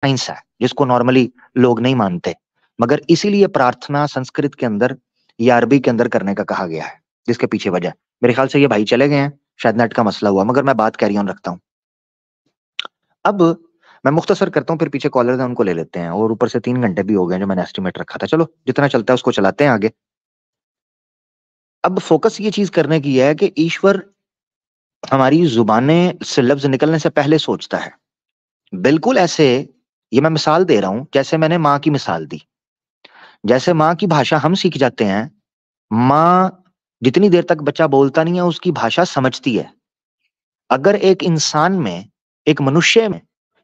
Science है जिसको normally लोग नहीं मानते, मगर इसीलिए प्रार्थना संस्कृत के अंदर या अरबी के अंदर करने का कहा गया है, जिसके पीछे वजह। मेरे ख्याल से ये भाई चले गए हैं, शायद नेट का मसला हुआ, मगर मैं बात कैरी ऑन रखता हूँ। अब मैं मुख्तसर करता हूँ, फिर पीछे कॉलर है उनको ले लेते हैं, और ऊपर से 3 घंटे भी हो गए जो मैंने एस्टिमेट रखा था। चलो जितना चलता है उसको चलाते हैं आगे। अब फोकस ये चीज करने की है कि ईश्वर हमारी जुबानें से लफ्ज निकलने से पहले सोचता है। बिल्कुल ऐसे, ये मैं मिसाल दे रहा हूं, जैसे मैंने माँ की मिसाल दी। जैसे माँ की भाषा हम सीख जाते हैं, माँ जितनी देर तक बच्चा बोलता नहीं है उसकी भाषा समझती है। अगर एक इंसान में, एक मनुष्य में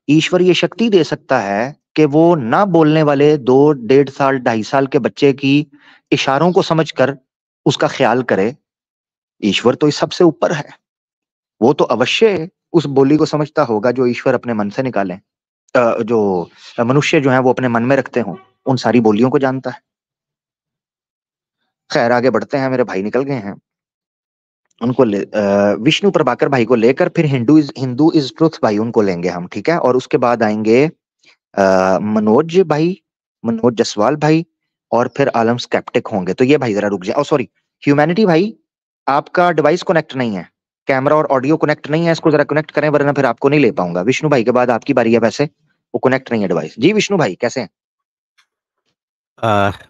ईश्वर ये शक्ति दे सकता है कि वो ना बोलने वाले 2, 1.5 साल 2.5 साल के बच्चे की इशारों को समझकर उसका ख्याल करे, ईश्वर तो इस सबसे ऊपर है। वो तो अवश्य उस बोली को समझता होगा जो ईश्वर अपने मन से निकाले, जो मनुष्य जो है वो अपने मन में रखते हों, उन सारी बोलियों को जानता है। खैर आगे बढ़ते हैं, मेरे भाई निकल गए हैं, उनको विष्णु प्रभाकर भाई को लेकर फिर हिंदू इज ट्रुथ भाई उनको लेंगे हम, ठीक है। और उसके बाद आएंगे मनोज भाई, मनोज जसवाल भाई, और फिर आलम स्केप्टिक होंगे। तो ये भाई जरा रुक जाए, सॉरी ह्यूमैनिटी भाई, आपका डिवाइस कनेक्ट नहीं है, कैमरा और ऑडियो कनेक्ट नहीं है, इसको जरा कनेक्ट करें वरना फिर आपको नहीं ले पाऊंगा। विष्णु भाई के बाद आपकी बारी है, वैसे वो कनेक्ट नहीं है डिवाइस। जी विष्णु भाई कैसे हैं?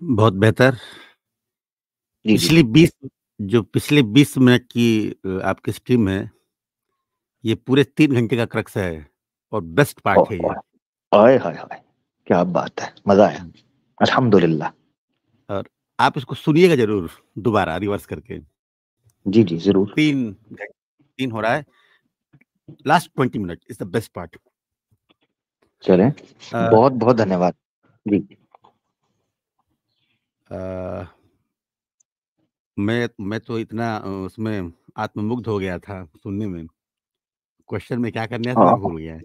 बहुत बेहतर। जी जी पिछले 20 मिनट की आपकी स्ट्रीम है, ये पूरे 3 घंटे का क्रक्स है और बेस्ट पार्ट है ये। हाय हाय हाय, क्या बात है, मजा आया, अल्हम्दुलिल्लाह। और आप इसको सुनिएगा जरूर दोबारा रिवर्स करके। जी जी जरूर। 3 हो रहा है, last 20 minute is the best part. चलें, बहुत बहुत धन्यवाद जी। मैं तो इतना उसमें आत्ममुग्ध हो गया था सुनने में, क्वेश्चन में क्या करने था मैं भूल गया।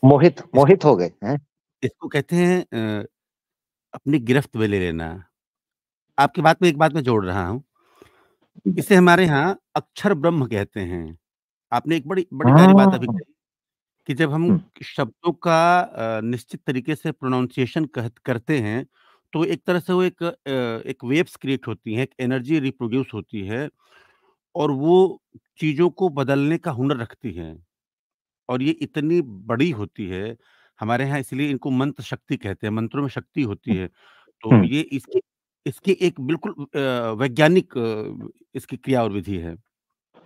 मोहित इसको हो गए हैं। इसको कहते हैं अपनी गिरफ्त में ले लेना। आपकी बात में एक बात मैं जोड़ रहा हूँ, इसे हमारे यहाँ अक्षर ब्रह्म कहते हैं। आपने एक बड़ी बड़ी प्यारी बात अभी कही कि जब हम शब्दों का निश्चित तरीके से प्रोनाउंसिएशन करते हैं, तो एक तरह से वो एक वेव्स क्रिएट होती हैं, एक एनर्जी रिप्रोड्यूस होती है और वो चीज़ों को बदलने का हुनर रखती हैं और ये इतनी बड़ी होती है, हमारे यहाँ इसलिए इनको मंत्र शक्ति कहते हैं, मंत्रों में शक्ति होती है। तो ये इसकी इसकी एक बिल्कुल वैज्ञानिक इसकी क्रिया और विधि है।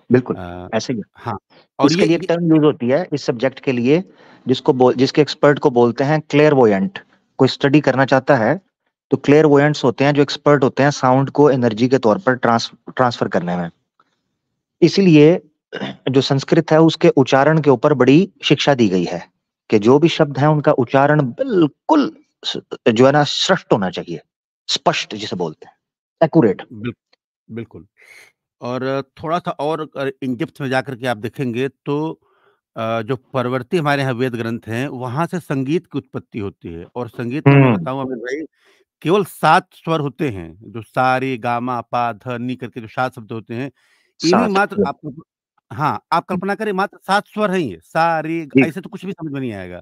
बिल्कुल ऐसे ही। हाँ, और इसके लिए एक टर्म यूज होती है इस सब्जेक्ट के लिए, जिसके एक्सपर्ट को बोलते हैं क्लेयरवोयंट। कोई स्टडी करना चाहता है तो क्लेयरवोयंट्स होते हैं जो एक्सपर्ट होते हैं साउंड को एनर्जी के तौर पर ट्रांसफर करने में। इसीलिए जो संस्कृत है उसके उच्चारण के ऊपर बड़ी शिक्षा दी गई है कि जो भी शब्द है उनका उच्चारण बिल्कुल जो है ना स्पष्ट होना चाहिए, स्पष्ट जिसे बोलते हैं, एक्यूरेट। बिल्कुल। और थोड़ा-सा और इन डेप्थ में जाकर के आप देखेंगे तो जो परवर्ती हमारे यहाँ वेद ग्रंथ हैं, वहाँ से संगीत की उत्पत्ति होती है और संगीत में मैं बताऊँ अमित भाई, केवल 7 स्वर होते हैं, जो सा, रे, गा, मा, पा, ध, नि करके जो 7 शब्द होते हैं, इन्हीं मात्र आप हाँ, आप कल्पना करें मात्र 7 स्वर हैं ये, सा, रे, ऐसे तो कुछ भी समझ में नहीं आएगा।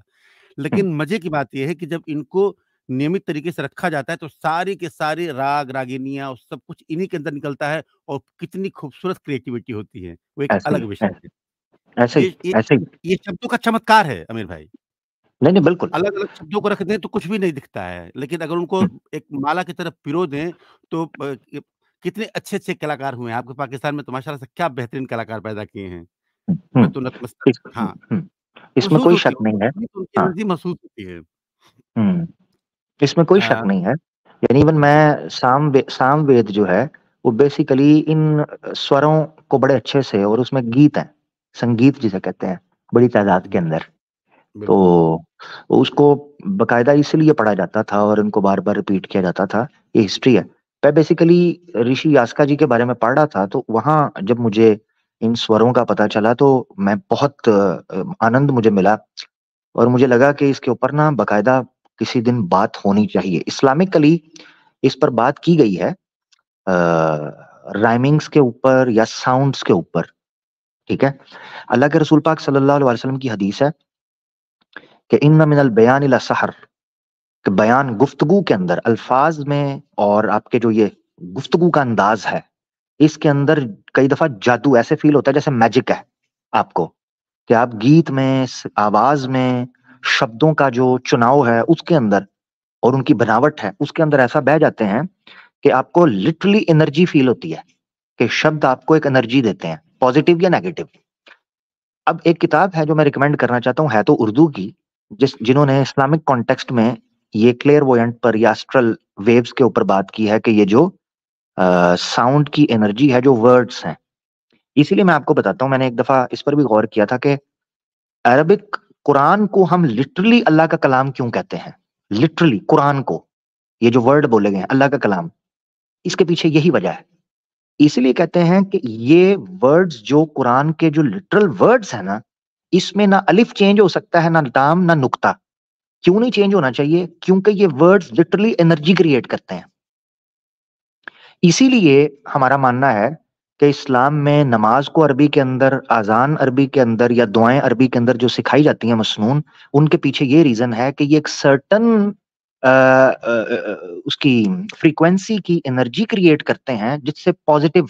लेकिन मज़े की बात ये है कि जब इनको नियमित तरीके से रखा जाता है, तो सारे के सारे राग, रागिनियाँ और सब कुछ इन्हीं के अंदर निकलता है और कितनी खूबसूरत क्रिएटिविटी होती है, वो एक अलग विषय है। ऐसे ही ये शब्दों का चमत्कार है अमीर भाई। नहीं बिल्कुल। अलग-अलग शब्दों को रख दें तो कुछ भी नहीं दिखता है, लेकिन अगर उनको एक माला की तरह पिरो दें तो कितने अच्छे-अच्छे कलाकार हुए हैं। आपके पाकिस्तान में तो माशाअल्लाह से क्या बेहतरीन कलाकार पैदा किए हैं। मैं तो नतमस्तक हाँ, इसमें महसूस कोई होती शक है, नहीं है। उनकी एनर्जी महसूस होती है। इसमें कोई शक नहीं है। यानी इवन मैं सामवेद जो है वो बेसिकली इन स्वरों को बड़े अच्छे से, और उसमें गीत है, संगीत जिसे कहते हैं, बड़ी तादाद के अंदर। तो उसको बकायदा इसलिए पढ़ा जाता था और इनको बार बार रिपीट किया जाता था, ये हिस्ट्री है। मैं बेसिकली ऋषि यास्का जी के बारे में पढ़ रहा था, तो वहां जब मुझे इन स्वरों का पता चला तो मैं बहुत आनंद मुझे मिला, और मुझे लगा कि इसके ऊपर ना बकायदा किसी दिन बात होनी चाहिए। इस्लामिकली इस पर बात की गई है, राइमिंग्स के ऊपर या साउंड्स के ऊपर, ठीक है। अल्लाह के रसूल पाक सल्लल्लाहु अलैहि वसल्लम की हदीस है कि इन्न मिनल बयान इला सहर, कि बयान गुफ्तगू के अंदर, अल्फाज में, और आपके जो ये गुफ्तगू का अंदाज है, इसके अंदर कई दफा जादू ऐसे फील होता है जैसे मैजिक है आपको, कि आप गीत में, आवाज में, शब्दों का जो चुनाव है उसके अंदर और उनकी बनावट है उसके अंदर ऐसा बह जाते हैं कि आपको लिटरली एनर्जी फील होती है, कि शब्द आपको एक एनर्जी देते हैं, पॉजिटिव या नेगेटिव। अब एक किताब है जो मैं रिकमेंड करना चाहता हूँ, है तो उर्दू की, जिन्होंने इस्लामिक कॉन्टेक्स्ट में ये क्लेयरवॉयंट पर या एस्ट्रल वेव्स के ऊपर बात की है कि ये जो साउंड की एनर्जी है, जो वर्ड्स हैं। इसीलिए मैं आपको बताता हूँ, मैंने एक दफा इस पर भी गौर किया था कि अरबिक कुरान को हम लिटरली अल्लाह का कलाम क्यों कहते हैं। लिटरली कुरान को, ये जो वर्ड बोले गए हैं अल्लाह का कलाम, इसके पीछे यही वजह है। इसलिए कहते हैं कि ये वर्ड्स जो कुरान के जो लिटरल वर्ड्स है ना, इसमें ना अलिफ चेंज हो सकता है, ना लाम, ना नुक्ता। क्यों नहीं चेंज होना चाहिए? क्योंकि ये वर्ड्स लिटरली एनर्जी क्रिएट करते हैं। इसीलिए हमारा मानना है कि इस्लाम में नमाज को अरबी के अंदर, अजान अरबी के अंदर, या दुआएं अरबी के अंदर जो सिखाई जाती हैं मसनून, उनके पीछे ये रीजन है कि ये एक सर्टन उसकी फ्रीक्वेंसी की एनर्जी क्रिएट करते हैं, जिससे पॉजिटिव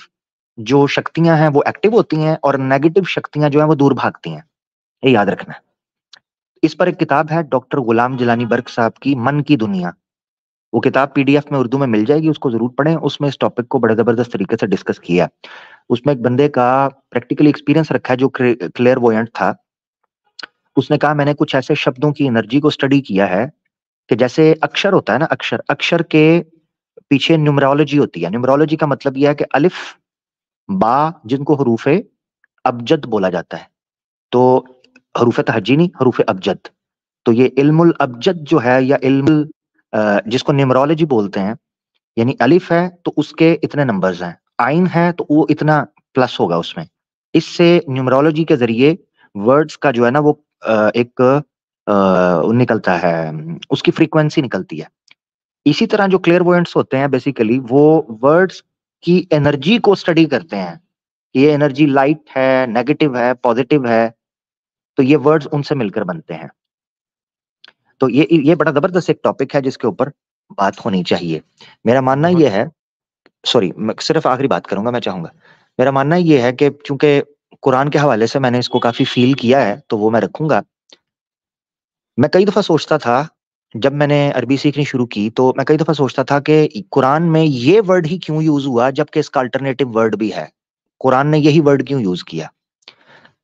जो शक्तियां हैं वो एक्टिव होती हैं और नेगेटिव शक्तियां जो हैं वो दूर भागती हैं। ये याद रखना है। इस पर एक किताब है डॉक्टर गुलाम जिलानी बर्क साहब की, मन की दुनिया। वो किताब पीडीएफ में उर्दू में मिल जाएगी, उसको जरूर पढ़ें। उसमें इस टॉपिक को बड़े जबरदस्त तरीके से डिस्कस किया। उसमें एक बंदे का प्रैक्टिकली एक्सपीरियंस रखा है जो क्लेयरवॉयंट था। उसने कहा मैंने कुछ ऐसे शब्दों की एनर्जी को स्टडी किया है कि जैसे अक्षर होता है ना, अक्षर, अक्षर के पीछे न्यूमरोलॉजी होती है। न्यूमरोलॉजी का मतलब यह है कि अलिफ, बा, जिनको हरूफे अबजद बोला जाता है, तो हरूफे तहज्जी नहीं, हरूफे अबजद। तो ये इल्मुल अबजद जो है, या इल्मुल जिसको न्यूमरोलॉजी बोलते हैं, यानी अलिफ है तो उसके इतने नंबर्स हैं, आइन है तो वो इतना प्लस होगा उसमें। इससे न्यूमरोलॉजी के जरिए वर्ड्स का जो है ना वो एक निकलता है, उसकी फ्रीक्वेंसी निकलती है। इसी तरह जो क्लेयरवॉयंट्स होते हैं बेसिकली वो वर्ड्स की एनर्जी को स्टडी करते हैं। ये एनर्जी लाइट है, नेगेटिव है, पॉजिटिव है, तो ये वर्ड्स उनसे मिलकर बनते हैं। तो ये बड़ा जबरदस्त एक टॉपिक है जिसके ऊपर बात होनी चाहिए। मेरा मानना बहुत ये है, सॉरी मैं सिर्फ आखिरी बात करूंगा, मैं चाहूंगा, मेरा मानना ये है कि चूंकि कुरान के हवाले से मैंने इसको काफी फील किया है तो वो मैं रखूंगा। मैं कई दफा सोचता था, जब मैंने अरबी सीखनी शुरू की तो मैं कई दफा सोचता था कि कुरान में ये वर्ड ही क्यों यूज हुआ जबकि इसका अल्टरनेटिव वर्ड भी है। कुरान ने यही वर्ड क्यों यूज किया?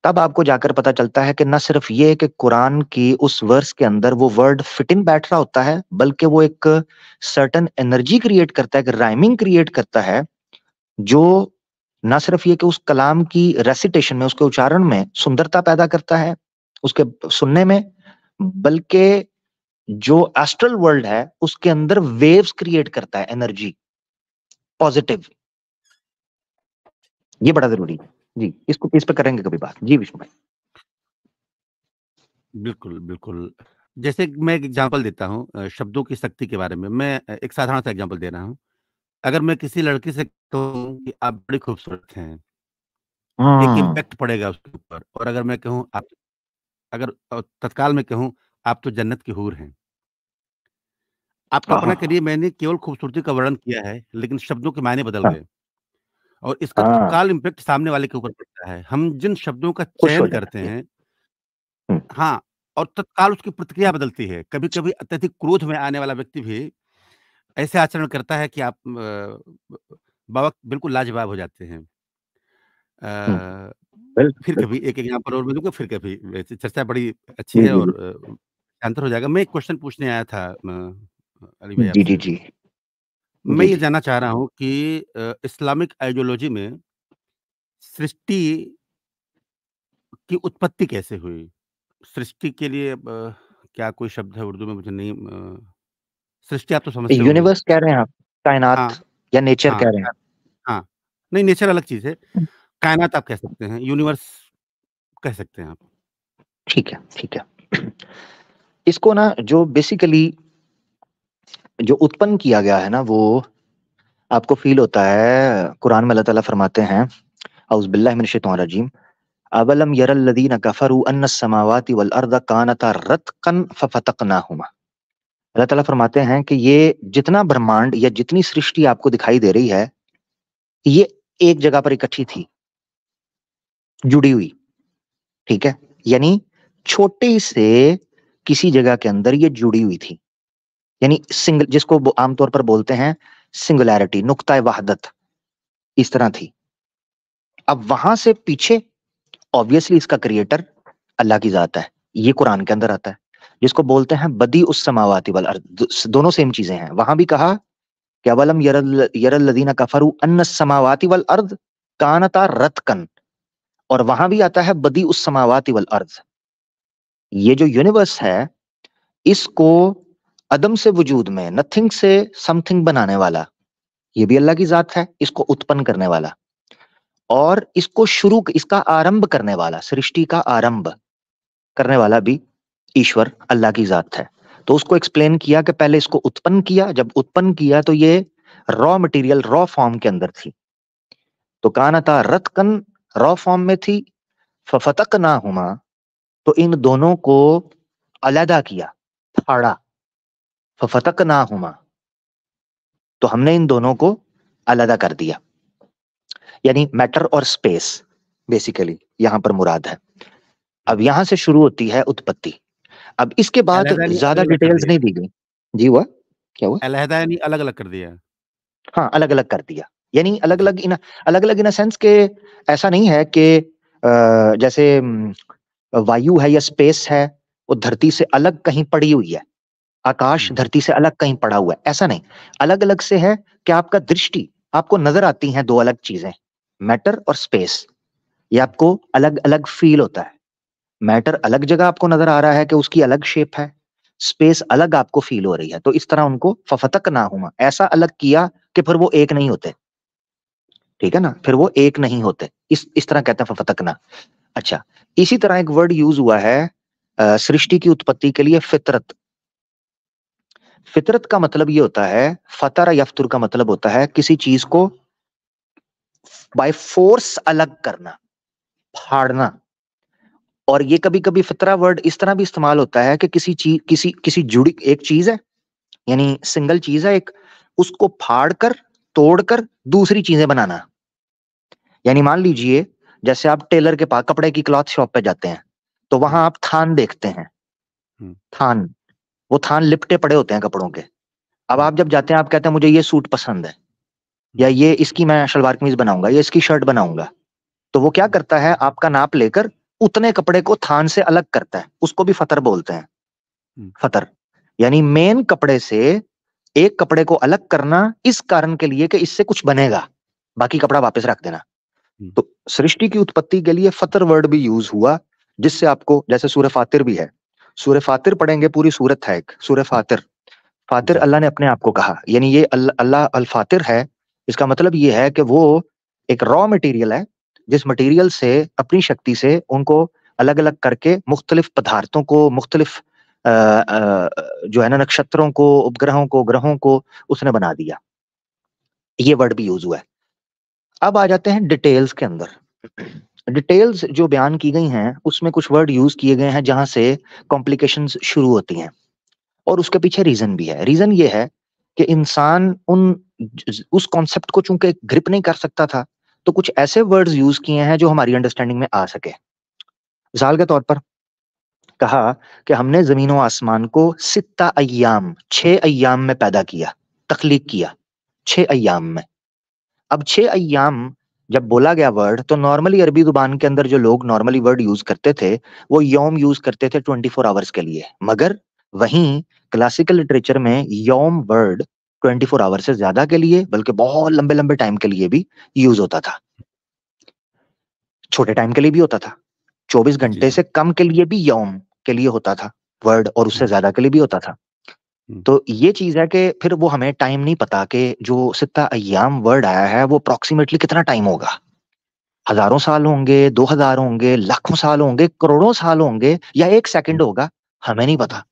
तब आपको जाकर पता चलता है कि न सिर्फ ये कि कुरान की उस वर्स के अंदर वो वर्ड फिट इन बैठ रहा होता है, बल्कि वो एक सर्टन एनर्जी क्रिएट करता है, एक राइमिंग क्रिएट करता है, जो ना सिर्फ ये कि उस कलाम की रेसिटेशन में, उसके उच्चारण में सुंदरता पैदा करता है उसके सुनने में, बल्कि जो एस्ट्रल वर्ल्ड है उसके अंदर वेव्स क्रिएट करता है, एनर्जी, पॉजिटिव। ये बड़ा जरूरी है जी। इसको इस पे करेंगे कभी बात जी विष्णु भाई। बिल्कुल, बिल्कुल। जैसे मैं एक एग्ज़ाम्पल देता हूँ शब्दों की शक्ति के बारे में। मैं एक साधारण सा एग्ज़ाम्पल दे रहा हूँ। अगर मैं किसी लड़की से कहूँ कि आप बड़ी खूबसूरत हैं, एक हम्म। इम्पैक्ट पड़ेगा उसके ऊपर। और अगर मैं कहूँ आप, अगर तत्काल में कहूँ आप तो जन्नत की हूर हैं। आप कल्पना हाँ करिए, मैंने केवल खूबसूरती का वर्णन किया है, लेकिन शब्दों के मायने बदल हाँ गए और इसका हाँ, तत्काल इम्पैक्ट सामने वाले के ऊपर पड़ता है। हम जिन शब्दों का खुश हो चयन जाता करते है। हैं, हम्म, हाँ, और तत्काल उसकी प्रतिक्रिया बदलती है। कभी-कभी अत्यधिक क्रोध में आने वाला व्यक्ति भी ऐसे आचरण करता है कि आप बवक्त बिल्कुल लाजवाब हो जाते हैं। हम्म, अ, फिर बिल्कुल कभी एक एग्ज़ाम्पल और मैं दूँगा, फिर कभी। वैसे चर्चा बड़ी अच्छी जी है जी और शांतर हो जाएगा। मैं एक क्वेश्चन पूछने आया था अली भाई जी जी आपसे। जी मैं जी ये जी। जानना चाह रहा हूँ कि इस्लामिक आइडियोलॉजी में सृष्टि की उत्पत्ति कैसे हुई? सृष्टि के लिए क्या कोई शब्द है उर्दू में, मुझे नहीं सृष्टि आप तो समझते होंगे। यूनिवर्स कह रहे हैं आप, हाँ, कायनात, या नेचर हाँ, कह रहे हैं? हाँ। नहीं, नेचर अलग चीज़ है। कायनात आप कह सकते हैं, यूनिवर्स कह सकते हैं आप। ठीक है ठीक है। इसको ना जो बेसिकली जो उत्पन्न किया गया है ना, वो आपको फील होता है। कुरान में अल्लाह ताला फरमाते हैं, औज़ु बिल्लाहि मिनश शैतानिर रजीम, अवलम यरल लदीना कफरू अन्नस समावाति वल अर्द कानता रतकन फफतकनाहुमा। अल्लाह ताला फरमाते हैं कि ये जितना ब्रह्मांड या जितनी सृष्टि आपको दिखाई दे रही है, ये एक जगह पर इकट्ठी थी, जुड़ी हुई, ठीक है। यानी छोटे से किसी जगह के अंदर ये जुड़ी हुई थी, यानी सिंगल, जिसको आमतौर पर बोलते हैं सिंगुलैरिटी, नुक्ता वहदत, इस तरह थी। अब वहां से पीछे ऑब्वियसली इसका क्रिएटर अल्लाह की जात है, ये कुरान के अंदर आता है, जिसको बोलते हैं बदी उस समावाति वल अर्द। दोनों सेम चीजें हैं। वहां भी कहा कि अवलम यरल लदीना कफरू अन्न समावाति वल अर्द कानता रतकन, और वहां भी आता है बदी उस समावाति वल अर्द। ये जो यूनिवर्स है, इसको अदम से वजूद में, नथिंग से समथिंग बनाने वाला, ये भी अल्लाह की जात है, इसको उत्पन्न करने वाला, और इसको शुरू, इसका आरंभ करने वाला, सृष्टि का आरंभ करने वाला भी ईश्वर अल्लाह की जात है। तो उसको एक्सप्लेन किया कि पहले इसको उत्पन्न किया, जब उत्पन्न किया तो ये रॉ मटेरियल, रॉ फॉर्म के अंदर थी, तो कानता रतकन रॉ फॉर्म में थी, फफतकनाहुमा, तो इन दोनों को अलहदा किया, फाड़ा, फफतकनाहुमा, तो हमने इन दोनों को अलहदा कर दिया। यानी मैटर और स्पेस बेसिकली यहां पर मुराद है। अब यहां से शुरू होती है उत्पत्ति। अब इसके बाद अलहदा यानी ज्यादा अलग-अलग कर डिटेल्स दिया। नहीं दी गई। जी हुआ क्या हुआ? अलहदा यानी अलग-अलग कर दिया। हाँ, अलग अलग कर दिया, यानी जी। अलग अलग इन सेंस के, ऐसा नहीं है कि जैसे वायु है या स्पेस है, वो धरती से अलग कहीं पड़ी हुई है, आकाश धरती से अलग कहीं पड़ा हुआ है, ऐसा नहीं। अलग अलग से है कि आपका दृष्टि, आपको नजर आती हैं दो अलग चीजें, मैटर और स्पेस, ये आपको अलग अलग फील होता है। मैटर अलग जगह आपको नजर आ रहा है कि उसकी अलग शेप है, स्पेस अलग आपको फील हो रही है, तो इस तरह उनको फफतक ना हुआ, ऐसा अलग किया कि फिर वो एक नहीं होते, ठीक है ना, फिर वो एक नहीं होते, इस तरह कहते हैं फफतकना। अच्छा, इसी तरह एक वर्ड यूज हुआ है सृष्टि की उत्पत्ति के लिए, फितरत। फितरत का मतलब ये होता है, फतर यफ्तुर का मतलब होता है किसी चीज को बाय फोर्स अलग करना, फाड़ना। और ये कभी कभी फितरा वर्ड इस तरह भी इस्तेमाल होता है कि किसी चीज, किसी जुड़ी एक चीज है, यानी सिंगल चीज है एक, उसको फाड़ कर, तोड़कर दूसरी चीजें बनाना। यानी मान लीजिए, जैसे आप टेलर के पास, कपड़े की क्लॉथ शॉप पे जाते हैं, तो वहां हुँ, आप थान देखते हैं, हुँ, थान, वो थान लिपटे पड़े होते हैं कपड़ों के। अब हुँ, आप जब जाते हैं, आप कहते हैं मुझे ये सूट पसंद है, या हुँ, ये इसकी मैं शलवार कमीज बनाऊंगा, या इसकी शर्ट बनाऊंगा, तो वो क्या हुँ, करता है, आपका नाप लेकर उतने कपड़े को थान से अलग करता है, उसको भी फतर बोलते हैं। हुँ, फतर यानी मेन कपड़े से एक कपड़े को अलग करना, इस कारण के लिए कि इससे कुछ बनेगा, बाकी कपड़ा वापस रख देना। हुँ, तो सृष्टि की उत्पत्ति के लिए फतर वर्ड भी यूज हुआ, जिससे आपको, जैसे सूरह फातिर भी है, सूरह फातिर पढ़ेंगे, पूरी सूरत है एक सूरह फातिर। फातिर जी, अल्लाह ने अपने आप को कहा, यानी ये अल्लाह अल फातिर है। इसका मतलब ये है कि वो एक रॉ मटेरियल है, जिस मटेरियल से अपनी शक्ति से उनको अलग अलग करके मुख्तलिफ पदार्थों को, मुख्तलिफ जो है ना, नक्षत्रों को, उपग्रहों को, ग्रहों को उसने बना दिया। ये वर्ड भी यूज हुआ है। अब आ जाते हैं डिटेल्स के अंदर। डिटेल्स जो बयान की गई हैं, उसमें कुछ वर्ड यूज किए गए हैं जहां से कॉम्प्लिकेशंस शुरू होती हैं, और उसके पीछे रीजन भी है। रीजन ये है कि इंसान उस कॉन्सेप्ट को चूंकि ग्रिप नहीं कर सकता था, तो कुछ ऐसे वर्ड्स यूज किए हैं जो हमारी अंडरस्टैंडिंग में आ सके। मिसाल के तौर पर कहा कि हमने जमीन और आसमान को सित्ता अय्याम, 6 अय्याम में पैदा किया, तख्लीक किया, 6 अय्याम में। अब 6 अय्याम जब बोला गया वर्ड, तो नॉर्मली अरबी जुबान के अंदर जो लोग नॉर्मली वर्ड यूज करते थे, वो यौम यूज करते थे 24 आवर्स के लिए, मगर वहीं क्लासिकल लिटरेचर में यौम वर्ड 24 आवर से ज्यादा के लिए, बल्कि बहुत लंबे लंबे टाइम के लिए भी यूज होता था। छोटे टाइम के लिए भी होता था, 24 घंटे जी, से कम के लिए भी यौम के लिए होता था वर्ड, और उससे हुँ, ज्यादा के लिए भी होता था। हुँ, तो ये चीज है कि फिर वो हमें टाइम नहीं पता कि जो सित्ता अय्याम वर्ड आया है वो अप्रोक्सीमेटली कितना टाइम होगा। हजारों साल होंगे, 2000 होंगे, लाखों साल होंगे, करोड़ों साल होंगे, या 1 सेकंड हुँ, होगा, हमें नहीं पता।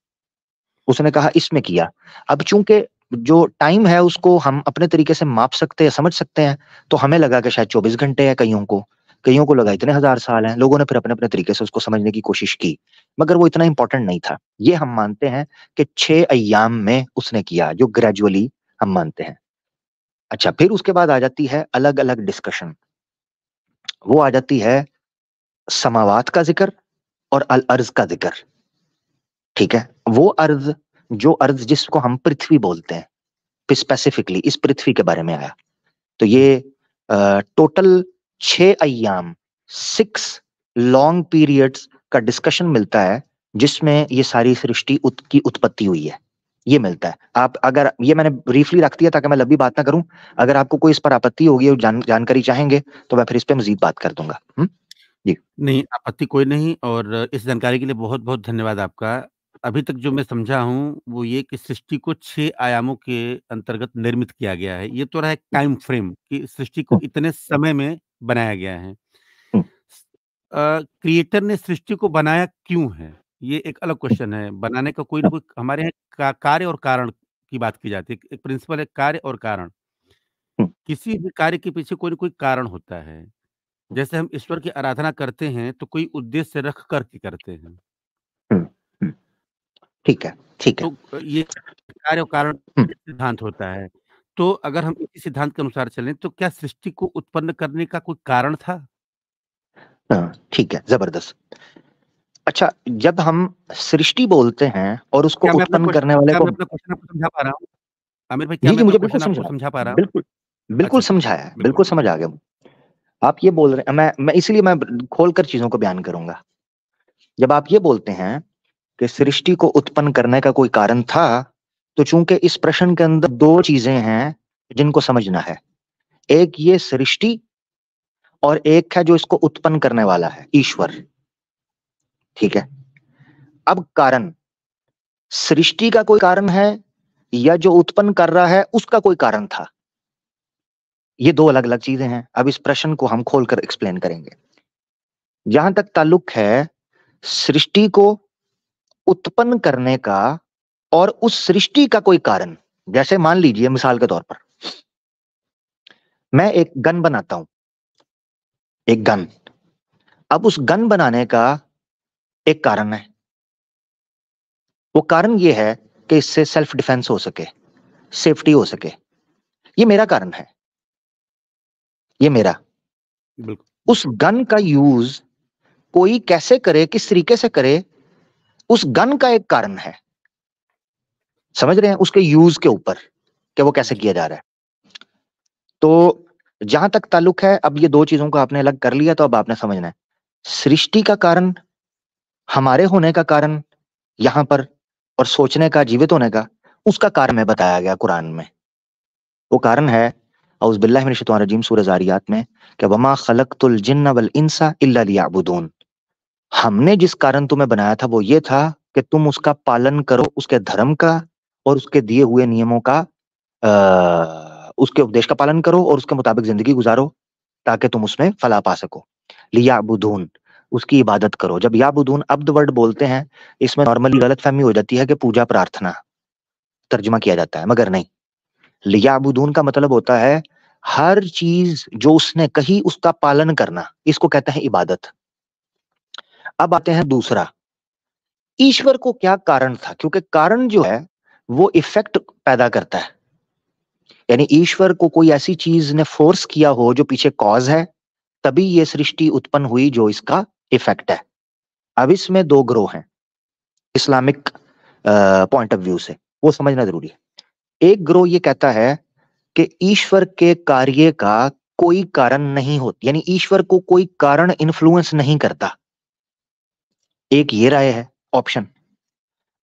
उसने कहा इसमें किया। अब चूंकि जो टाइम है उसको हम अपने तरीके से माप सकते हैं, समझ सकते हैं, तो हमें लगा कि शायद 24 घंटे है कईयों को, कईयों को लगा इतने हजार साल हैं, लोगों ने फिर अपने अपने तरीके से उसको समझने की कोशिश की, मगर वो इतना इंपॉर्टेंट नहीं था। ये हम मानते हैं कि 6 अय्याम में उसने किया, जो ग्रेजुअली हम मानते हैं। अच्छा, फिर उसके बाद आ जाती है अलग अलग डिस्कशन। वो आ जाती है समावात का जिक्र और अल अर्ज का जिक्र। ठीक है, वो अर्ज, जो अर्ज जिसको हम पृथ्वी बोलते हैं, स्पेसिफिकली इस पृथ्वी के बारे में आया। तो ये टोटल 6 अय्याम, 6 लॉन्ग पीरियड्स का डिस्कशन मिलता है, जिसमें ये सारी सृष्टि की उत्पत्ति हुई है, ये मिलता है। आप अगर, ये मैंने ब्रीफली रख दिया ताकि मैं लंबी बात ना करूं, अगर आपको कोई इस पर आपत्ति होगी और जानकारी चाहेंगे तो मैं फिर इस पे मजीद बात कर दूंगा। जी। नहीं, आपत्ति कोई नहीं और इस जानकारी के लिए बहुत-बहुत धन्यवाद आपका। अभी तक जो मैं समझा हूँ, वो ये कि सृष्टि को 6 आयामों के अंतर्गत निर्मित किया गया है। ये तो रहा एक टाइम फ्रेम कि सृष्टि को हम्म, इतने समय में बनाया गया है। हम्म, क्रिएटर ने सृष्टि को बनाया क्यों है? ये एक अलग क्वेश्चन है। बनाने का कोई ना कोई हमारे यहाँ कार्य और कारण की बात की जाती है। एक प्रिंसिपल है कार्य और कारण। हम्म, किसी भी कार्य के पीछे कोई न कोई कारण होता है। जैसे हम ईश्वर की आराधना करते हैं, तो कोई उद्देश्य रख कर के करते हैं। हम्म, हम्म, ठीक है, ठीक है। तो ये कार्य और कारण हम्म, सिद्धांत होता है। तो अगर हम इसी सिद्धांत के अनुसार चलें, तो क्या सृष्टि को उत्पन्न करने का कोई कारण था? हाँ, ठीक है, जबरदस्त। अच्छा, जब हम सृष्टि बोलते हैं और उसको उत्पन्न करने वाले क्या को, मैं अपना क्वेश्चन आपको समझा पा रहा हूँ? आमिर भाई, क्या जी मैं जी, अपना मुझे बिल्कुल क्वेश्चन समझ आपको रहा समझा पा है, रहा हूँ? बिल्कुल बिल्कुल अच्छा, अच्छा। समझा है, बिल्कुल। बिल्कुल समझ आ गया। आप ये बोल रहे हैं, मैं इसीलिए मैं खोलकर चीजों को बयान करूंगा। जब आप ये बोलते हैं कि सृष्टि को उत्पन्न करने का कोई कारण था, तो चूंकि इस प्रश्न के अंदर दो चीजें हैं जिनको समझना है, एक ये सृष्टि और एक है जो इसको उत्पन्न करने वाला है, ईश्वर। ठीक है, अब कारण, सृष्टि का कोई कारण है या जो उत्पन्न कर रहा है उसका कोई कारण था? ये दो अलग अलग चीजें हैं। अब इस प्रश्न को हम खोलकर एक्सप्लेन करेंगे। जहां तक ताल्लुक है सृष्टि को उत्पन्न करने का और उस सृष्टि का कोई कारण, जैसे मान लीजिए मिसाल के तौर पर मैं एक गन बनाता हूं, एक गन। अब उस गन बनाने का एक कारण है। वो कारण ये है कि इससे सेल्फ डिफेंस हो सके, सेफ्टी हो सके। ये मेरा कारण है, ये मेरा। बिल्कुल, उस गन का यूज कोई कैसे करे, किस तरीके से करे, उस गन का एक कारण है। समझ रहे हैं, उसके यूज के ऊपर कि वो कैसे जी। किया जा रहा है। तो जहां तक ताल्लुक है, अब ये दो चीजों को आपने अलग कर लिया, तो अब आपने समझना है सृष्टि का कारण, हमारे होने का कारण यहां पर, और सोचने का, जीवित होने का, उसका कारण में बताया गया कुरान में। वो कारण है औज़ बिल्लाहि मिनश शैतानिर रजीम, सूरह ज़ारियात में, कि वमा खलक़तुल जिन्ना वल इंसा इल्ला लियअबुदून। हमने जिस कारण तुम्हें बनाया था वो ये था कि तुम उसका पालन करो, उसके धर्म का और उसके दिए हुए नियमों का, उसके उपदेश का पालन करो और उसके मुताबिक जिंदगी गुजारो, ताकि तुम उसमें फलाह पा सको। लियअबुदून, उसकी इबादत करो। जब याबुदून अब्द वर्ड बोलते हैं, इसमें नॉर्मली गलतफहमी हो जाती है कि पूजा प्रार्थना तर्जुमा किया जाता है, मगर नहीं। लियाबुदून का मतलब होता है हर चीज जो उसने कही उसका पालन करना, इसको कहते हैं इबादत। अब आते हैं दूसरा, ईश्वर को क्या कारण था? क्योंकि कारण जो है वो इफेक्ट पैदा करता है। यानी ईश्वर को कोई ऐसी चीज ने फोर्स किया हो जो पीछे कॉज है, तभी ये सृष्टि उत्पन्न हुई जो इसका इफेक्ट है। अब इसमें दो ग्रोह हैं इस्लामिक पॉइंट ऑफ व्यू से, वो समझना जरूरी है। एक ग्रोह ये कहता है कि ईश्वर के कार्य का कोई कारण नहीं होता, यानी ईश्वर को कोई कारण इन्फ्लुएंस नहीं करता। एक ये राय है, ऑप्शन।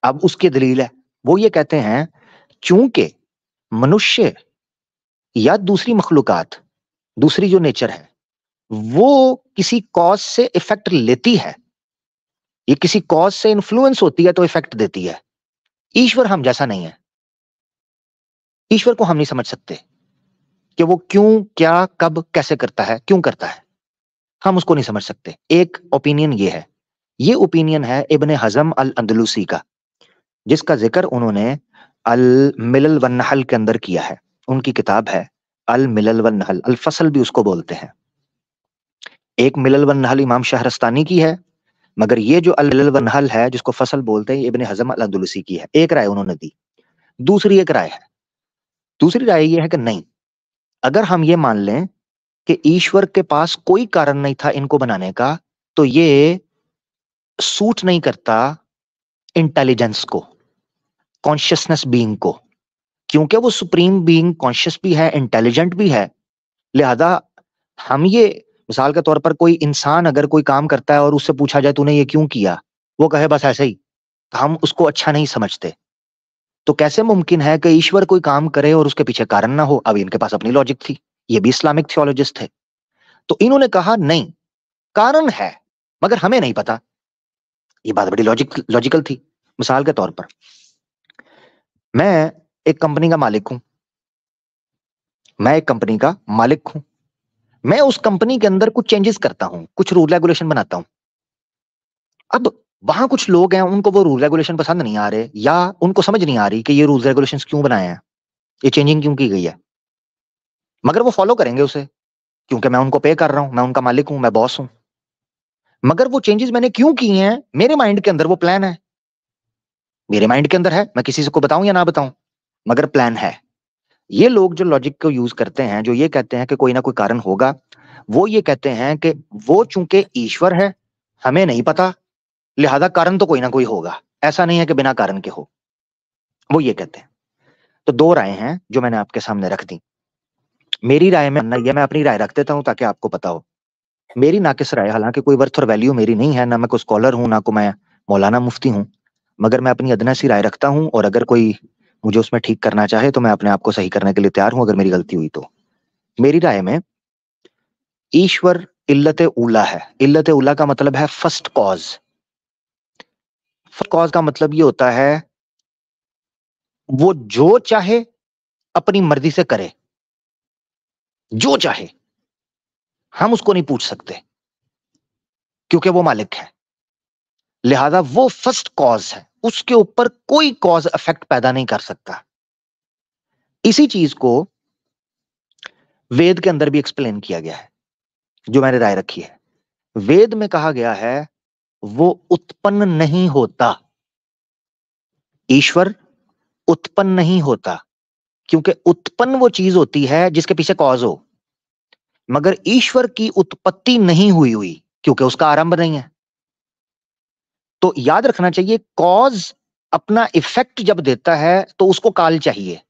अब उसकी दलील है, वो ये कहते हैं चूंकि मनुष्य या दूसरी मखलूकात, दूसरी जो नेचर है, वो किसी कॉज से इफेक्ट लेती है, ये किसी कॉज से इन्फ्लुएंस होती है तो इफेक्ट देती है। ईश्वर हम जैसा नहीं है, ईश्वर को हम नहीं समझ सकते कि वो क्यों, क्या, कब, कैसे करता है, क्यों करता है, हम उसको नहीं समझ सकते। एक ओपिनियन ये है। ये ओपिनियन है इब्ने हजम अल अंदलुसी का, जिसका जिक्र उन्होंने अल मिलल वन नहल के अंदर किया है। उनकी किताब है अल मिलल वन नहल, अल फसल भी उसको बोलते हैं। एक मिलल वन नहल इमाम शहरस्तानी की है, मगर ये जो अल मिलल वन नहल है जिसको फसल बोलते हैं, इब्ने हजम अल अंदलुसी की है। एक राय उन्होंने दी। दूसरी एक राय है, दूसरी राय ये है कि नहीं, अगर हम ये मान लें कि ईश्वर के पास कोई कारण नहीं था इनको बनाने का, तो ये सूट नहीं करता इंटेलिजेंस को, कॉन्शियसनेस बीइंग को, क्योंकि वो सुप्रीम बीइंग कॉन्शियस भी है, इंटेलिजेंट भी है। लिहाजा हम ये, मिसाल के तौर पर कोई इंसान अगर कोई काम करता है और उससे पूछा जाए तूने ये क्यों किया, वो कहे बस ऐसे ही, तो हम उसको अच्छा नहीं समझते। तो कैसे मुमकिन है कि ईश्वर कोई काम करे और उसके पीछे कारण ना हो? अब इनके पास अपनी लॉजिक थी, ये भी इस्लामिक थियोलॉजिस्ट थे। तो इन्होंने कहा नहीं, कारण है मगर हमें नहीं पता। ये बात बड़ी लॉजिकल थी। मिसाल के तौर पर मैं एक कंपनी का मालिक हूं, मैं एक कंपनी का मालिक हूं, मैं उस कंपनी के अंदर कुछ चेंजेस करता हूं, कुछ रूल रेगुलेशन बनाता हूं। अब वहां कुछ लोग हैं, उनको वो रूल रेगुलेशन पसंद नहीं आ रहे, या उनको समझ नहीं आ रही कि ये रूल रेगुलेशन क्यों बनाए हैं, ये चेंजिंग क्यों की गई है, मगर वो फॉलो करेंगे उसे, क्योंकि मैं उनको पे कर रहा हूं, मैं उनका मालिक हूं, मैं बॉस हूं। मगर वो चेंजेस मैंने क्यों किए हैं, मेरे माइंड के अंदर वो प्लान है, मेरे माइंड के अंदर है, मैं किसी से को बताऊं या ना बताऊं, मगर प्लान है। ये लोग जो लॉजिक को यूज करते हैं, जो ये कहते हैं कि कोई ना कोई कारण होगा, वो ये कहते हैं कि वो चूंकि ईश्वर है, हमें नहीं पता, लिहाजा कारण तो कोई ना कोई होगा, ऐसा नहीं है कि बिना कारण के हो, वो ये कहते हैं। तो दो राय हैं जो मैंने आपके सामने रख दी। मेरी राय में ना, ये मैं अपनी राय रख देता हूं ताकि आपको पता हो। मेरी नाकिस राय, हालांकि कोई वर्थ और वैल्यू मेरी नहीं है, ना मैं कोई स्कॉलर हूं, ना को मैं मौलाना मुफ्ती हूं, मगर मैं अपनी अदना सी राय रखता हूं, और अगर कोई मुझे उसमें ठीक करना चाहे तो मैं अपने आप को सही करने के लिए तैयार हूं, अगर मेरी गलती हुई तो। मेरी राय में ईश्वर इल्लत उला है। इल्लत उला का मतलब है फर्स्ट कॉज। फर्स्ट कॉज का मतलब ये होता है वो जो चाहे अपनी मर्जी से करे, जो चाहे, हम उसको नहीं पूछ सकते क्योंकि वो मालिक है। लिहाजा वो फर्स्ट कॉज है, उसके ऊपर कोई कॉज इफेक्ट पैदा नहीं कर सकता। इसी चीज को वेद के अंदर भी एक्सप्लेन किया गया है, जो मैंने राय रखी है। वेद में कहा गया है वो उत्पन्न नहीं होता, ईश्वर उत्पन्न नहीं होता, क्योंकि उत्पन्न वो चीज होती है जिसके पीछे कॉज हो, मगर ईश्वर की उत्पत्ति नहीं हुई हुई क्योंकि उसका आरंभ नहीं है। तो याद रखना चाहिए, कॉज अपना इफेक्ट जब देता है तो उसको काल चाहिए।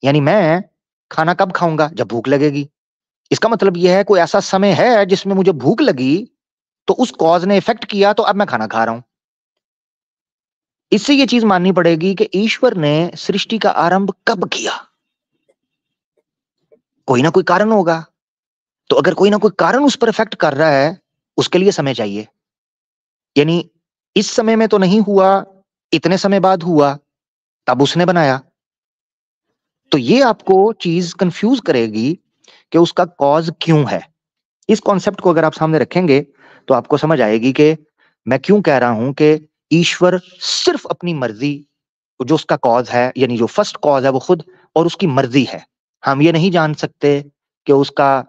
यानी मैं खाना कब खाऊंगा? जब भूख लगेगी। इसका मतलब यह है कोई ऐसा समय है जिसमें मुझे भूख लगी, तो उस कॉज ने इफेक्ट किया, तो अब मैं खाना खा रहा हूं। इससे यह चीज माननी पड़ेगी कि ईश्वर ने सृष्टि का आरंभ कब किया, कोई ना कोई कारण होगा। तो अगर कोई ना कोई कारण उस पर इफेक्ट कर रहा है, उसके लिए समय चाहिए। यानी इस समय में तो नहीं हुआ, इतने समय बाद हुआ, तब उसने बनाया। तो ये आपको चीज कंफ्यूज करेगी कि उसका कॉज क्यों है। इस कॉन्सेप्ट को अगर आप सामने रखेंगे तो आपको समझ आएगी कि मैं क्यों कह रहा हूं कि ईश्वर सिर्फ अपनी मर्जी, जो उसका कॉज है, यानी जो फर्स्ट कॉज है वो खुद और उसकी मर्जी है। हम ये नहीं जान सकते कि उसका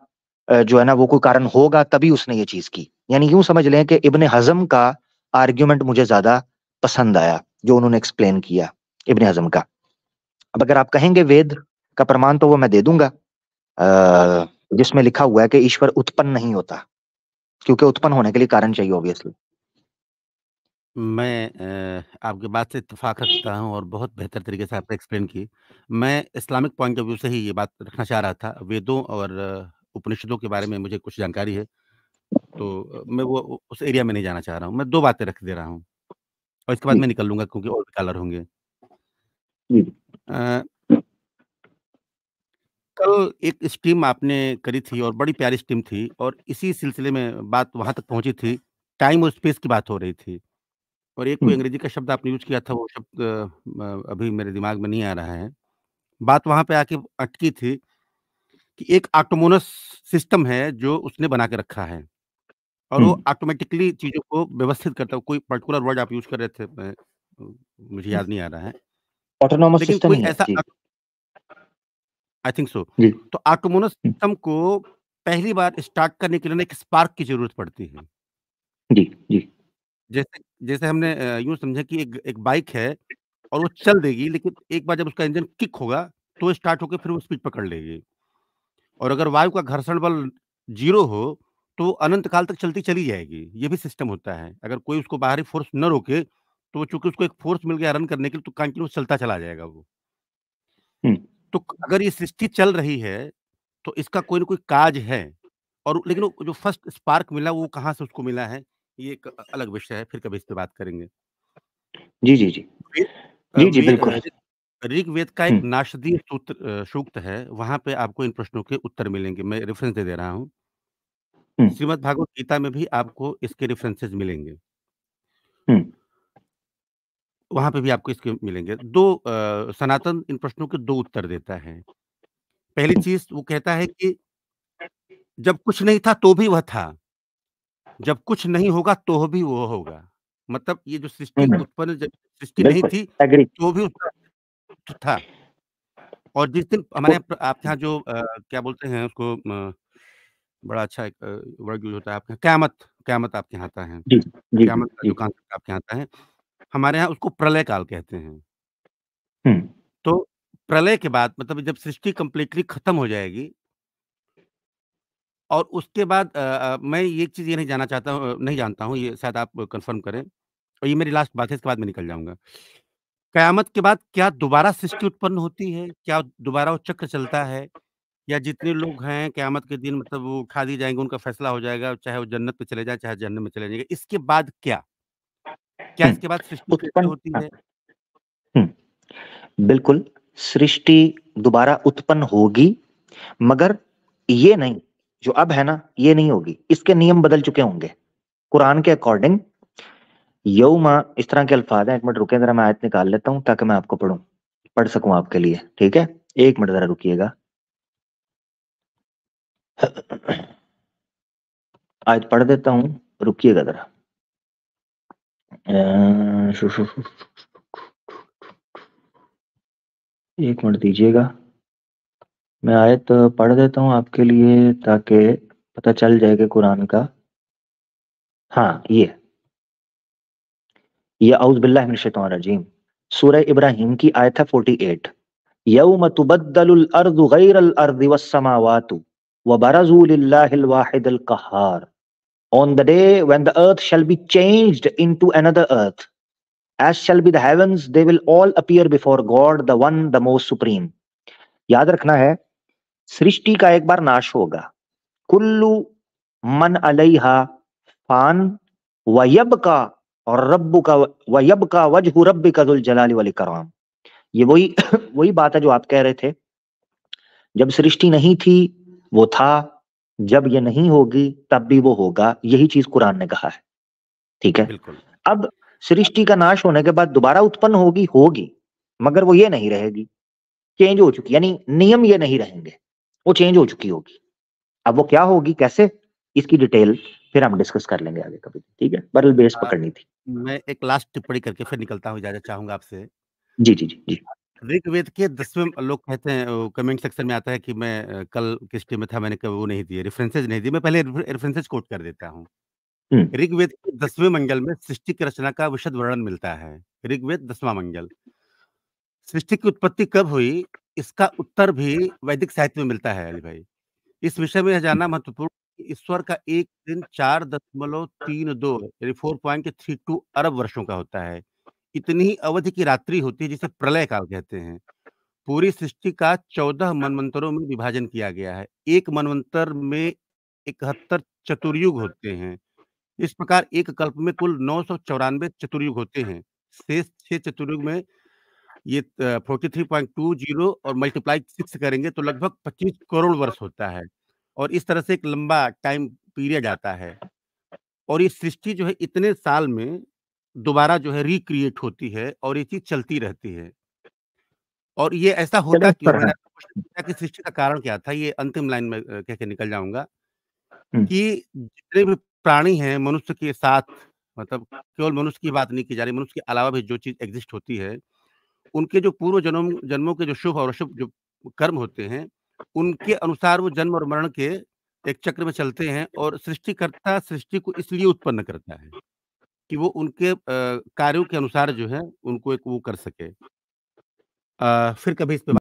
जो है ना वो कोई कारण होगा तभी उसने ये चीज की। यानी यूं समझ लें कि इब्ने हजम का आर्ग्यूमेंट मुझे ज्यादा पसंद आया, जो उन्होंने एक्सप्लेन किया इब्ने हजम का। अब अगर आप कहेंगे वेद का प्रमाण, तो वो मैं दे दूंगा, जिसमें लिखा हुआ है कि ईश्वर उत्पन्न नहीं होता, क्योंकि उत्पन्न होने के लिए कारण चाहिए ऑब्वियसली। मैं आपकी बात से इत्तेफ़ाक रखता हूँ और बहुत बेहतर तरीके से आपने एक्सप्लेन की। मैं इस्लामिक पॉइंट ऑफ व्यू से ही ये बात रखना चाह रहा था। वेदों और उपनिषदों के बारे में मुझे कुछ जानकारी है, तो मैं वो उस एरिया में नहीं जाना चाह रहा हूँ। मैं 2 बातें रख दे रहा हूँ और इसके बाद जी मैं निकल लूँगा क्योंकि और भी कॉलर होंगे। जी। अ, कल एक स्ट्रीम आपने करी थी और बड़ी प्यारी स्ट्रीम थी और इसी सिलसिले में बात वहाँ तक पहुँची थी, टाइम और स्पेस की बात हो रही थी। और एक कोई हम्म, अंग्रेजी का शब्द आपने यूज़ किया था, वो शब्द अभी मेरे दिमाग में नहीं आ रहा है। बात वहाँ पे आके अटकी थी कि एक ऑटोमोनस सिस्टम है जो उसने बना के रखा है और वो हम्म। ऑटोमैटिकली चीज़ों को व्यवस्थित करता है। कोई पर्टिकुलर वर्ड आप यूज़ कर रहे थे, मुझे याद नहीं आ रहा है। ऑटोनॉमस लेकिन सिस्टम कोई ही है ऐसा जी। I think so. जी। तो ऑटोमोनस सिस्टम को पहली बार स्टार्ट करने के लिए ना एक स्पार्क की ज़रूरत पड़ती है। जी, जी। जैसे जैसे हमने यूँ समझे कि एक एक बाइक है और वो चल देगी, लेकिन एक बार जब उसका इंजन किक होगा, तो स्टार्ट होके फिर वो स्पीड पकड़ लेगी। और अगर वायु का घर्षण बल 0 हो, तो वो अनंत काल तक चलती चली जाएगी। ये भी सिस्टम होता है। अगर कोई उसको बाहरी फ़ोर्स ना रोके, तो चूँकि उसको एक फ़ोर्स मिल गया रन करने के लिए, तो कंटीन्यू चलता चला जाएगा वो। हुँ, तो अगर ये सृष्टि चल रही है, तो इसका कोई न कोई काज है। और लेकिन वो जो फर्स्ट स्पार्क मिला, वो कहाँ से उसको मिला है, ये एक अलग विषय है, फिर कभी इस पे बात करेंगे। जी, जी, जी। वे जी, जी, बिल्कुल। ऋग्वेद का हुँ, एक नाषदीय सूक्त है, वहाँ पे आपको इन प्रश्नों के उत्तर मिलेंगे। मैं रेफ़रेंस दे दे रहा हूँ। हुँ, श्रीमद् भागवत गीता में भी आपको इसके रेफ़रेंसेस मिलेंगे। हुँ, वहाँ पे भी आपको इसके मिलेंगे। सनातन इन प्रश्नों के 2 उत्तर देता है। पहली हुँ, चीज़ वो कहता है कि जब कुछ नहीं था तो भी वह था, जब कुछ नहीं होगा तो भी वो होगा। मतलब ये जो हुँ, सृष्टि उत्पन्न जब सृष्टि नहीं बिल्कुल, थी, एग्री। तो भी उसका अस्तित्व था। और जिस दिन हमारे वो यहाँ आपके यहाँ जो क्या बोलते हैं उसको बड़ा अच्छा एक वर्ड यूज़ होता है आपके यहाँ कयामत कयामत आपके यहाँ आता है। जी, जी, जी, कयामत का जो जी। कॉन्सेप्ट आपके यहाँ आता है, हमारे यहाँ उसको प्रलय काल कहते हैं। हुँ, तो प्रलय के बाद मतलब जब सृष्टि कंप्लीटली खत्म हो जाएगी और उसके बाद मैं ये चीज़ ये नहीं जानना चाहता हूँ नहीं जानता हूँ, ये शायद आप कन्फर्म करें और ये मेरी लास्ट बात है, इसके बाद मैं निकल जाऊँगा। कयामत के बाद क्या दोबारा सृष्टि उत्पन्न होती है? क्या दोबारा वो चक्र चलता है? या जितने लोग हैं कयामत के दिन मतलब वो उठा दिए जाएँगे, उनका फैसला हो जाएगा, चाहे वो जन्नत में चले जाएँ, चाहे जहन्नम में चले जाएँगे। इसके बाद क्या? क्या हुँ, इसके बाद सृष्टि फिर से उत्पन्न होती हाँ, है? हुँ, बिल्कुल, सृष्टि दोबारा उत्पन्न होगी, मगर ये नहीं, जो अब है ना, ये नहीं होगी। इसके नियम बदल चुके होंगे। कुरान के अकॉर्डिंग यौमा इस तरह के अल्फाज़ हैं, 1 मिनट रुकिए ज़रा मैं आयत निकाल लेता हूँ ताकि मैं आपको पढ़ सकूँ आपके लिए, ठीक है? 1 मिनट ज़रा रुकिएगा। आयत पढ़ देता हूँ, रुकिएगा ज़रा। अ, शु शु शु 1 मिनट दीजिएगा। मैं आयत पढ़ देता हूँ आपके लिए ताकि पता चल जाए कि कुरान का हाँ, ये औज़ बिल्लाहि मिनश शैतानिर रजीम। सूरह इब्राहीम की आयत है 48। यौम तुबद्दलुल अर्दु गैरल अर्दि वस्समावातु व बरज़ू लिल्लाहिल वाहिदिल क़हार। On the day when the earth shall be changed into another earth, as shall be the heavens, they will all appear before God, the one, the most supreme. याद रखना है, सृष्टि का एक बार नाश होगा। कुल्लु मन अलैहा फान वयबका और रब्बुका वयबका वजहु रब्बिका जुल जलाली वल इकराम। ये वही वही बात है जो आप कह रहे थे। जब सृष्टि नहीं थी, वो था। जब ये नहीं होगी, तब भी वो होगा। यही चीज़ कुरान ने कहा है। ठीक है? बिल्कुल। अब सृष्टि का नाश होने के बाद दोबारा उत्पन्न होगी, होगी, मगर वो ये नहीं रहेगी, चेंज हो चुकी यानी नियम ये नहीं रहेंगे, वो चेंज हो चुकी होगी। अब वो क्या होगी, कैसे? इसकी डिटेल फिर हम डिस्कस कर लेंगे आगे कभी, ठीक है? बरल बेस अ, पकड़नी थी। मैं एक लास्ट टिप्पणी करके फिर निकलता हूँ, इजाज़त चाहूँगा आपसे। जी, जी, जी, जी। ऋग्वेद के 10वें लोग कहते हैं कमेंट सेक्शन में आता है कि मैं कल किस डे में था, मैंने वो नहीं दिए, रेफ़रेंसेस नहीं दिए। मैं पहले रेफ़रेंसेस कोट कर देता हूँ। हुँ, ऋग्वेद के 10वें मंडल में सृष्टि की रचना का विशद वर्णन मिलता है। ऋग्वेद 10वां मंडल। सृष्टि की उत्पत्ति कब हुई, इसका उत्तर भी वैदिक साहित्य में मिलता है अली भाई। इस विषय में यह जानना महत्वपूर्ण है कि ईश्वर का एक दिन 4.32 यानी 4.32 अरब वर्षों का होता है। इतनी ही अवधि की रात्रि होती है जिसे प्रलय काल कहते हैं। पूरी सृष्टि का 14 मनवंतरों में विभाजन किया गया है। एक मनवंतर में 71 चतुर्युग होते हैं। इस प्रकार एक कल्प में कुल 994 चतुर्युग होते हैं। शेष 6 चतुर्युग में ये 43.20 और मल्टीप्लाई 6 करेंगे तो लगभग 25 करोड़ वर्ष होता है। और इस तरह से एक लंबा टाइम पीरियड आता है। और ये सृष्टि जो है इतने साल में दोबारा जो है रिक्रिएट होती है और ये चीज़ चलती रहती है। और ये ऐसा चलो होता इस क्यों? पर मैंने हाँ। आपसे क्वेश्चन पूछा कि सृष्टि का कारण क्या था? ये अंतिम लाइन में कह के निकल जाऊँगा हुँ, कि जितने भी प्राणी हैं मनुष्य के साथ मतलब केवल मनुष्य की बात नहीं की जा रही, मनुष्य के अलावा भी जो चीज़ एक्ज़िस्ट होती है, उनके जो पूर्व जन्मों के जो शुभ और अशुभ जो कर्म होते हैं, उनके अनुसार वो जन्म और मरण के एक चक्र में चलते हैं और सृष्टिकर्ता सृष्टि को इसलिए उत्पन्न करता है कि वो उनके कार्यों के अनुसार जो है उनको एक वो कर सके। फिर कभी इस पे